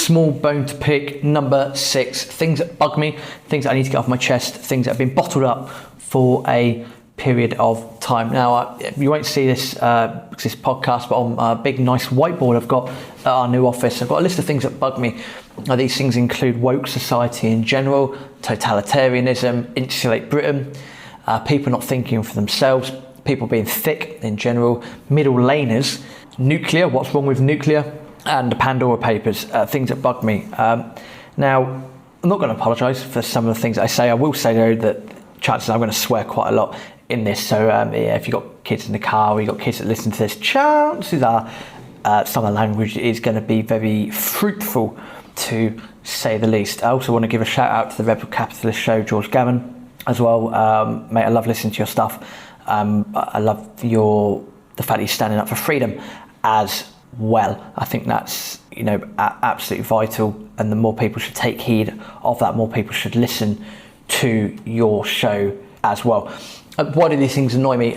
small bone to pick, number 6. Things that bug me, things that I need to get off my chest, things that have been bottled up for a period of time. Now, you won't see this podcast, but on a big, nice whiteboard I've got at our new office, I've got a list of things that bug me. Now, these things include woke society in general, totalitarianism, Insulate Britain, people not thinking for themselves, people being thick in general, middle laners, nuclear, what's wrong with nuclear, and the Pandora papers, things that bug me. Now, I'm not going to apologise for some of the things that I say. I will say though that chances are I'm going to swear quite a lot in this. So if you've got kids in the car or you've got kids that listen to this, chances are some of the language is going to be very fruitful, to say the least. I also want to give a shout out to the Rebel Capitalist show, George Gammon, as well. Mate, I love listening to your stuff. I love the fact that you're standing up for freedom as well. I think that's absolutely vital, and the more people should take heed of that, more people should listen to your show as well. Why do these things annoy me?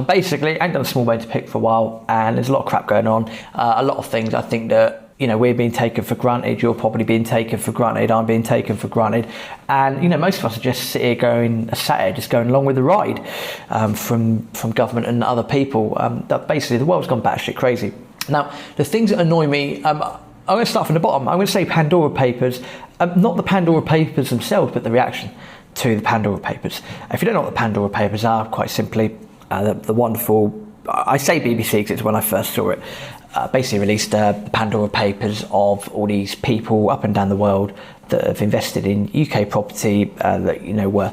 Basically, I ain't done a small bone to pick for a while, and there's a lot of crap going on. A lot of things I think that we're being taken for granted. You're probably being taken for granted. I'm being taken for granted, and most of us are just sat here just going along with the ride from government and other people. That basically the world's gone batshit crazy. Now, the things that annoy me, I'm going to start from the bottom. I'm going to say Pandora papers, not the Pandora papers themselves, but the reaction to the Pandora papers. If you don't know what the Pandora papers are, quite simply, the wonderful, I say BBC because it's when I first saw it, basically released the Pandora papers of all these people up and down the world that have invested in UK property that were,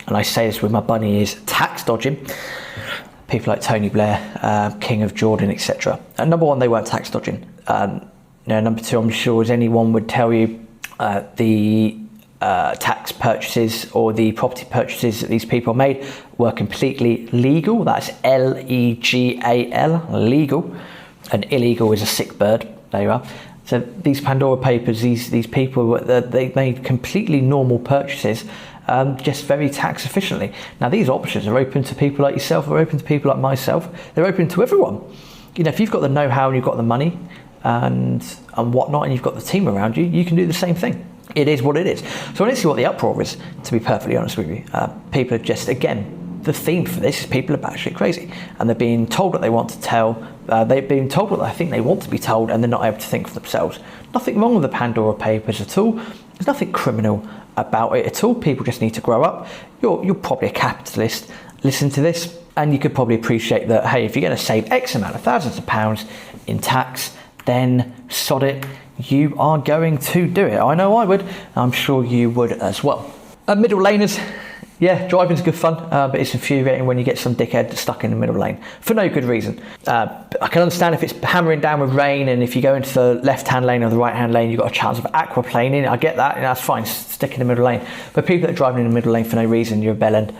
and I say this with my bunny ears, tax dodging. People like Tony Blair, King of Jordan, etc. And number one, they weren't tax dodging. Number two, I'm sure as anyone would tell you, the tax purchases or the property purchases that these people made were completely legal. That's legal, legal. And illegal is a sick bird. There you are. So these Pandora papers, these people, they made completely normal purchases, just very tax efficiently. Now these options are open to people like yourself, are open to people like myself. They're open to everyone. If you've got the know-how and you've got the money and whatnot, and you've got the team around you, you can do the same thing. It is what it is. So I don't see what the uproar is, to be perfectly honest with you. People are just, again, the theme for this is people are batshit crazy, and they're being told what they want to tell. They've been told what I think they want to be told, and they're not able to think for themselves. Nothing wrong with the Pandora papers at all. There's nothing criminal about it at all. People just need to grow up. You're probably a capitalist. Listen to this, and you could probably appreciate that, hey, if you're going to save X amount of thousands of pounds in tax, then sod it. You are going to do it. I know I would. I'm sure you would as well. Middle laners. Yeah, driving's good fun, but it's infuriating when you get some dickhead stuck in the middle lane for no good reason. I can understand if it's hammering down with rain, and if you go into the left-hand lane or the right-hand lane, you've got a chance of aquaplaning. I get that, and that's fine, stick in the middle lane. But people that are driving in the middle lane for no reason, you're a bellend.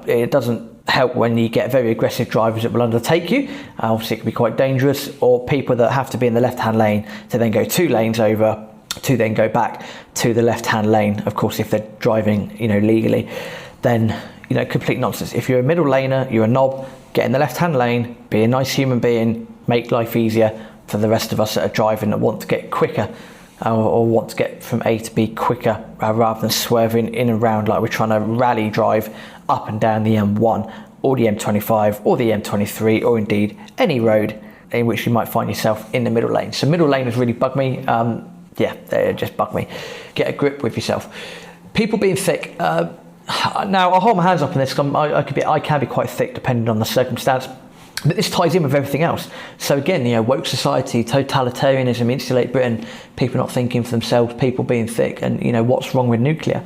It doesn't help when you get very aggressive drivers that will undertake you. Obviously, it can be quite dangerous, or people that have to be in the left-hand lane to then go 2 lanes over, to then go back to the left-hand lane. Of course, if they're driving, legally, then, complete nonsense. If you're a middle laner, you're a knob, get in the left-hand lane, be a nice human being, make life easier for the rest of us that are driving, that want to get quicker or want to get from A to B quicker, rather than swerving in and round like we're trying to rally drive up and down the M1 or the M25 or the M23, or indeed any road in which you might find yourself in the middle lane. So middle laners really bug me. They just bug me. Get a grip with yourself. People being thick. Now, I'll hold my hands up on this because I can be quite thick depending on the circumstance. But this ties in with everything else. So again, woke society, totalitarianism, Insulate Britain, people not thinking for themselves, people being thick, and what's wrong with nuclear?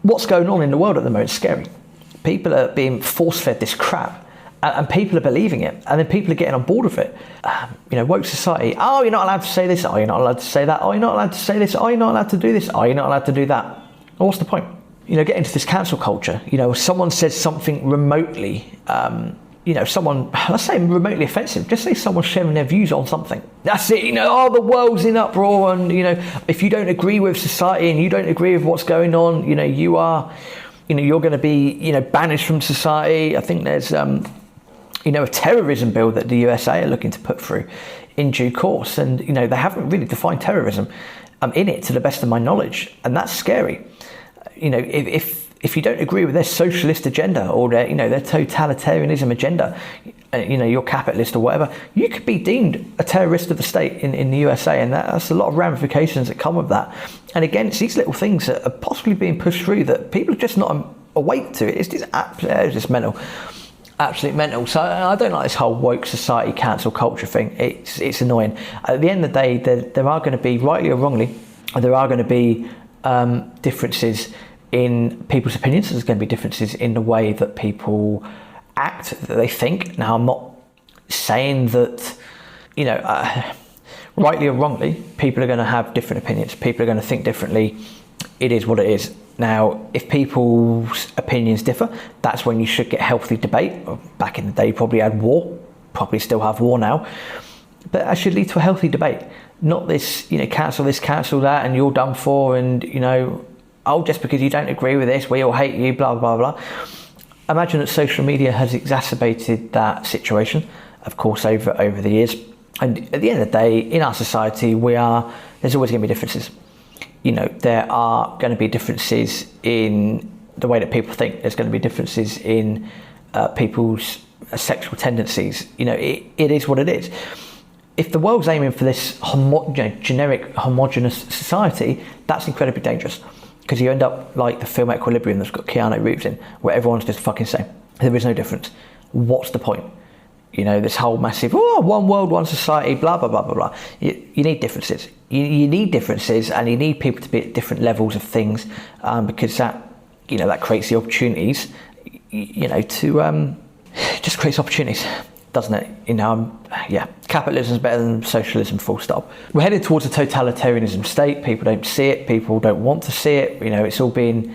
What's going on in the world at the moment is scary. People are being force-fed this crap. And people are believing it, and then people are getting on board with it. Woke society. Oh, you're not allowed to say this. Oh, you're not allowed to say that. Oh, you're not allowed to say this. Oh, you're not allowed to do this. Oh, you're not allowed to do that. Well, what's the point? Get into this cancel culture. Someone says something remotely, someone, let's say remotely offensive. Just say someone's sharing their views on something. That's it. The world's in uproar, and if you don't agree with society and you don't agree with what's going on, you are, you're going to be, banished from society. I think there's a terrorism bill that the USA are looking to put through in due course. And, they haven't really defined terrorism in it to the best of my knowledge. And that's scary. If you don't agree with their socialist agenda or their totalitarianism agenda, you're capitalist or whatever, you could be deemed a terrorist of the state in the USA, and that's a lot of ramifications that come with that. And again, it's these little things that are possibly being pushed through that people are just not awake to. It's just mental, absolutely mental. So I don't like this whole woke society cancel culture thing. It's annoying. At the end of the day, there are going to be, rightly or wrongly, there are going to be differences in people's opinions. There's going to be differences in the way that people act, that they think. Now, I'm not saying that, rightly or wrongly, people are going to have different opinions. People are going to think differently. It is what it is. Now, if people's opinions differ, that's when you should get healthy debate. Back in the day, you probably had war, probably still have war now. But that should lead to a healthy debate. Not this, cancel this, cancel that, and you're done for, and, just because you don't agree with this, we all hate you, blah, blah, blah. Imagine that social media has exacerbated that situation, of course, over the years. And at the end of the day, in our society, there's always going to be differences. There are going to be differences in the way that people think. There's going to be differences in people's sexual tendencies. It is what it is. If the world's aiming for this generic, homogenous society, that's incredibly dangerous. Because you end up like the film Equilibrium that's got Keanu Reeves in, where everyone's just fucking same. There is no difference. What's the point? This whole massive, one world, one society, blah, blah, blah, blah, blah. You need differences. You need differences, and you need people to be at different levels of things, because that creates the opportunities, to just creates opportunities, doesn't it? Capitalism is better than socialism, full stop. We're headed towards a totalitarianism state. People don't see it. People don't want to see it. It's all being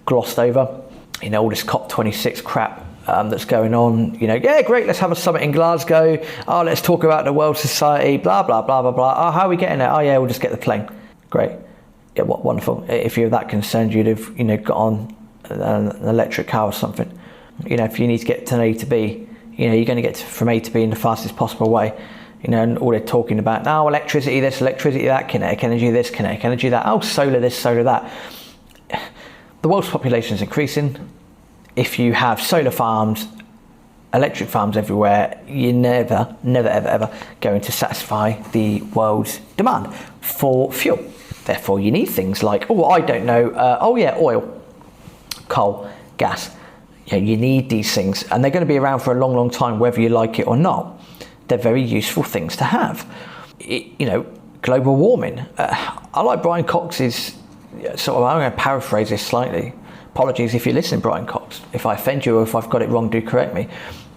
glossed over. All this COP26 crap that's going on. Great, let's have a summit in Glasgow. Oh, let's talk about the world society, blah, blah, blah, blah, blah. Oh, how are we getting there? Oh, yeah, we'll just get the plane. Great. Yeah, wonderful. If you're that concerned, you'd have, got on an electric car or something. If you need to get to A to B, you're going to get from A to B in the fastest possible way. And all they're talking about now, electricity this, electricity that, kinetic energy this, kinetic energy that, solar this, solar that. The world's population is increasing. If you have solar farms, electric farms everywhere, you're never, ever going to satisfy the world's demand for fuel. Therefore, you need things like, oil, coal, gas. You need these things, and they're going to be around for a long, long time, whether you like it or not. They're very useful things to have. Global warming. I like Brian Cox's I'm going to paraphrase this slightly. Apologies if you listen, Brian Cox. If I offend you or if I've got it wrong, do correct me.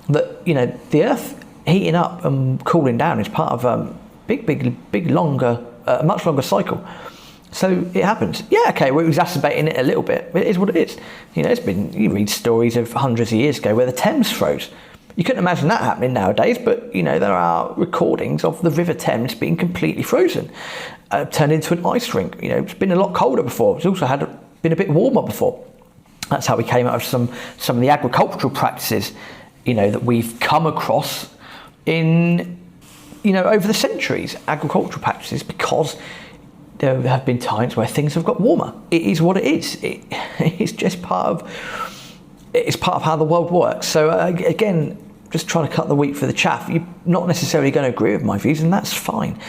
That, the Earth heating up and cooling down is part of a much longer cycle. So it happens. Yeah, okay, we're exacerbating it a little bit, but it is what it is. You read stories of hundreds of years ago where the Thames froze. You couldn't imagine that happening nowadays, but there are recordings of the River Thames being completely frozen, turned into an ice rink. It's been a lot colder before. It's also been a bit warmer before. That's how we came out of some of the agricultural practices, that we've come across in, over the centuries, agricultural practices, because there have been times where things have got warmer. It is what it is. It's just part of how the world works. So again, just trying to cut the wheat for the chaff. You're not necessarily going to agree with my views, and that's fine.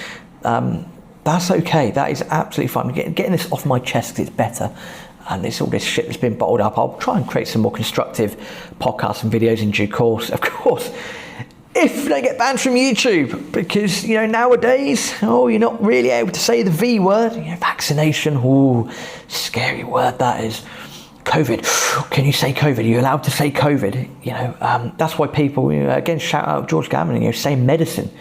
That's okay. That is absolutely fine. Getting this off my chest because it's better. And it's all this shit that's been bottled up. I'll try and create some more constructive podcasts and videos in due course. Of course, if they get banned from YouTube, because nowadays, you're not really able to say the V word. Vaccination, scary word that is. COVID, can you say COVID? Are you allowed to say COVID? That's why people, again, shout out George Gammon, say medicine.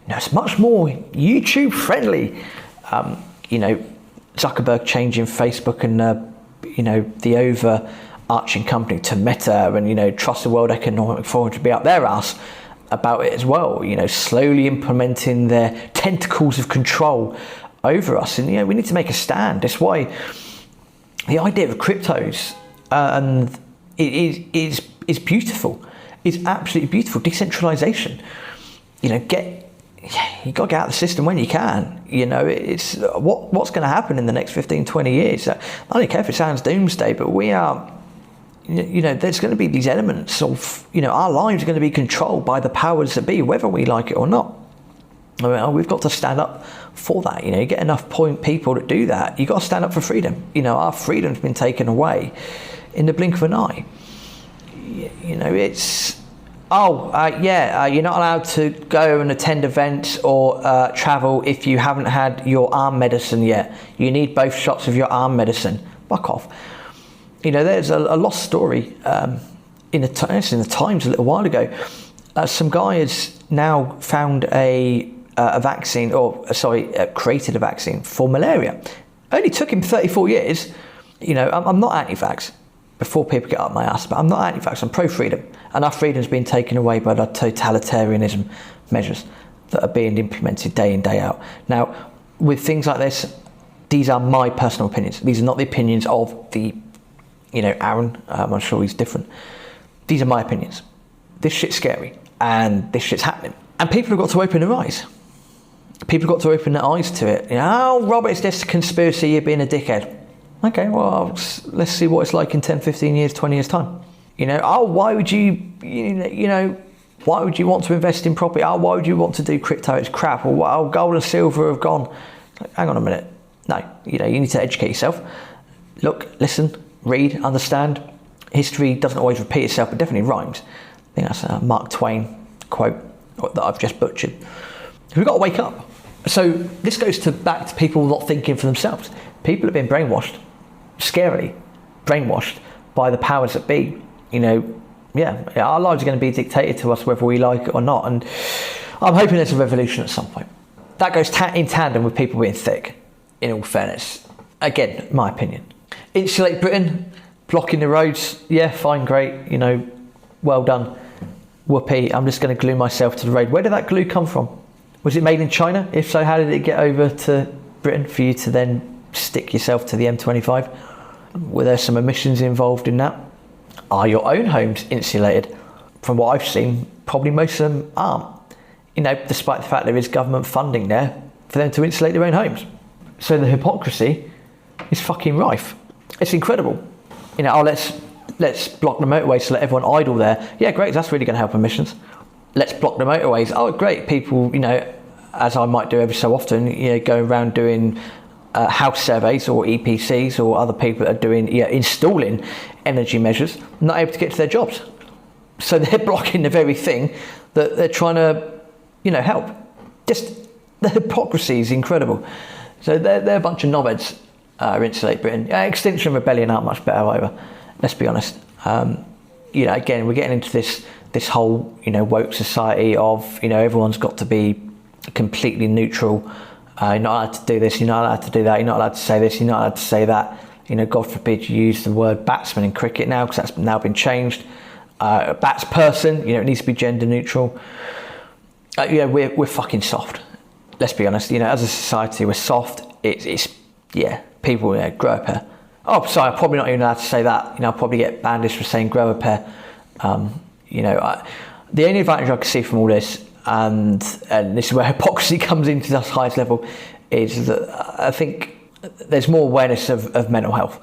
It's much more YouTube friendly. Zuckerberg changing Facebook and the overarching company to Meta, and trust the World Economic Forum to be up their ass about it as well. Slowly implementing their tentacles of control over us, and we need to make a stand. That's why the idea of cryptos and it is beautiful. It's absolutely beautiful. Decentralization. Get you got to get out of the system when you can. It's what's going to happen in the next 15, 20 years. I don't care if it sounds doomsday, but we are, there's going to be these elements of, our lives are going to be controlled by the powers that be, whether we like it or not. We've got to stand up for that. You get enough people that do that. You've got to stand up for freedom. Our freedom's been taken away in the blink of an eye. It's... you're not allowed to go and attend events or travel if you haven't had your arm medicine yet. You need both shots of your arm medicine. Fuck off. There's a lost story in the Times a little while ago. Some guy has now found a vaccine, created a vaccine for malaria. Only took him 34 years. I'm not anti-vax. Before people get up my ass, but I'm not anti-vax, I'm pro-freedom. And our freedom's been taken away by the totalitarianism measures that are being implemented day in, day out. Now, with things like this, these are my personal opinions. These are not the opinions of the, Aaron. I'm sure he's different. These are my opinions. This shit's scary, and this shit's happening. And people have got to open their eyes. People have got to open their eyes to it. Robert, it's just a conspiracy, you're being a dickhead. Okay, well, let's see what it's like in 10, 15 years, 20 years' time. Why would you want to invest in property? Why would you want to do crypto? It's crap. Or, gold and silver have gone. Hang on a minute. No, you need to educate yourself. Look, listen, read, understand. History doesn't always repeat itself, but definitely rhymes. I think that's a Mark Twain quote that I've just butchered. We've got to wake up. So this goes back to people not thinking for themselves. People have been brainwashed, scarily brainwashed by the powers that be. Our lives are going to be dictated to us whether we like it or not. And I'm hoping there's a revolution at some point. That goes in tandem with people being thick, in all fairness. Again, my opinion. Insulate Britain, blocking the roads. Yeah, fine, great. Well done. Whoopee, I'm just going to glue myself to the road. Where did that glue come from? Was it made in China? If so, how did it get over to Britain for you to then stick yourself to the M25? Were there some emissions involved in that? Are your own homes insulated? From what I've seen, probably most of them aren't. Despite the fact there is government funding there for them to insulate their own homes. So the hypocrisy is fucking rife. It's incredible. Let's block the motorways to let everyone idle there. Yeah, great, that's really going to help emissions. Let's block the motorways. Oh, great, people, as I might do every so often, go around doing house surveys or EPCs or other people that are doing, installing energy measures, not able to get to their jobs. So they're blocking the very thing that they're trying to, help. Just the hypocrisy is incredible. So they're a bunch of knobheads, Insulate Britain. Extinction Rebellion aren't much better either, let's be honest. Again, we're getting into this whole, woke society of, everyone's got to be completely neutral. You're not allowed to do this, you're not allowed to do that, you're not allowed to say this, you're not allowed to say that. God forbid you use the word batsman in cricket now, because that's now been changed. Bats person, it needs to be gender neutral. We're fucking soft. Let's be honest, as a society, we're soft. It's people grow a pair. Oh, sorry, I'm probably not even allowed to say that. I'll probably get bandaged for saying grow a pair. The only advantage I can see from all this, and this is where hypocrisy comes into the highest level, is that I think there's more awareness of mental health,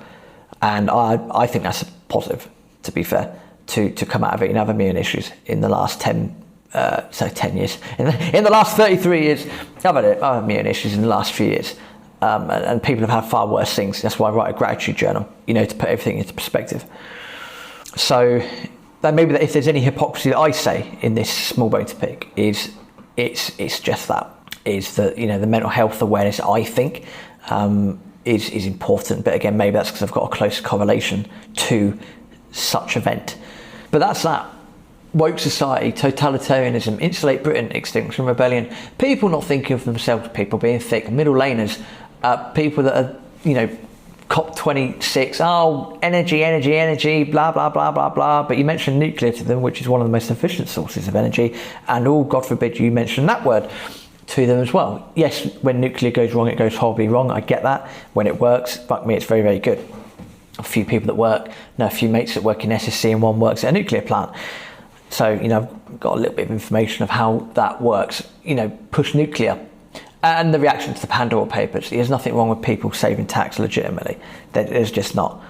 and I think that's a positive, to be fair, to come out of it and have immune issues in the last 10 years. In the last 33 years, I've had immune issues in the last few years, and people have had far worse things. That's why I write a gratitude journal, to put everything into perspective. So that maybe that if there's any hypocrisy that I say in this small bone to pick, it's just that, is that the mental health awareness, I think, is important. But again, maybe that's because I've got a close correlation to such event. But that's that. Woke society, totalitarianism, Insulate Britain, Extinction Rebellion, people not thinking of themselves, people being thick, middle laners, people that are, COP26, energy, blah, blah, blah, blah, blah. But you mentioned nuclear to them, which is one of the most efficient sources of energy. And God forbid you mention that word to them as well. Yes, when nuclear goes wrong, it goes horribly wrong. I get that. When it works, fuck me, it's very, very good. A few people that work, a few mates that work in SSC and one works at a nuclear plant. So, I've got a little bit of information of how that works. Push nuclear. And the reaction to the Pandora Papers. There's nothing wrong with people saving tax legitimately. There's just not.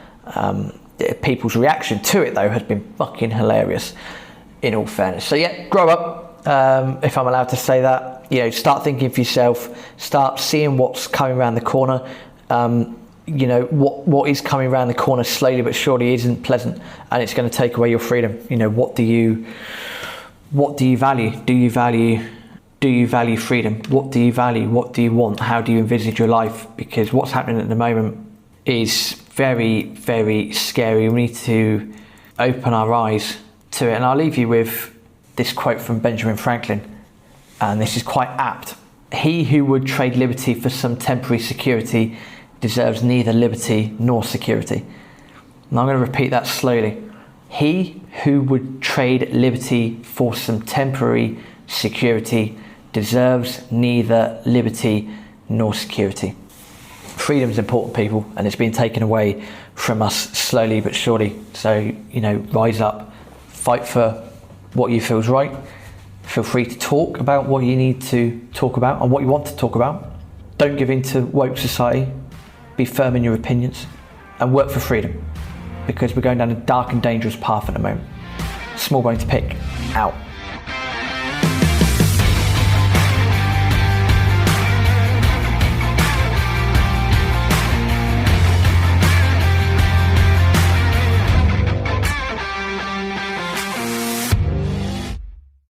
People's reaction to it, though, has been fucking hilarious, in all fairness. So, yeah, grow up, if I'm allowed to say that. Start thinking for yourself. Start seeing what's coming around the corner. What is coming around the corner slowly but surely isn't pleasant, and it's going to take away your freedom. What do you value? Do you value freedom? What do you value? What do you want? How do you envisage your life? Because what's happening at the moment is very, very scary. We need to open our eyes to it. And I'll leave you with this quote from Benjamin Franklin, and this is quite apt. He who would trade liberty for some temporary security deserves neither liberty nor security. And I'm going to repeat that slowly. He who would trade liberty for some temporary security deserves neither liberty nor security. Freedom is important, people, and it's been taken away from us slowly but surely. So, rise up, fight for what you feel is right. Feel free to talk about what you need to talk about and what you want to talk about. Don't give in to woke society. Be firm in your opinions and work for freedom, because we're going down a dark and dangerous path at the moment. Smallbone to pick, out.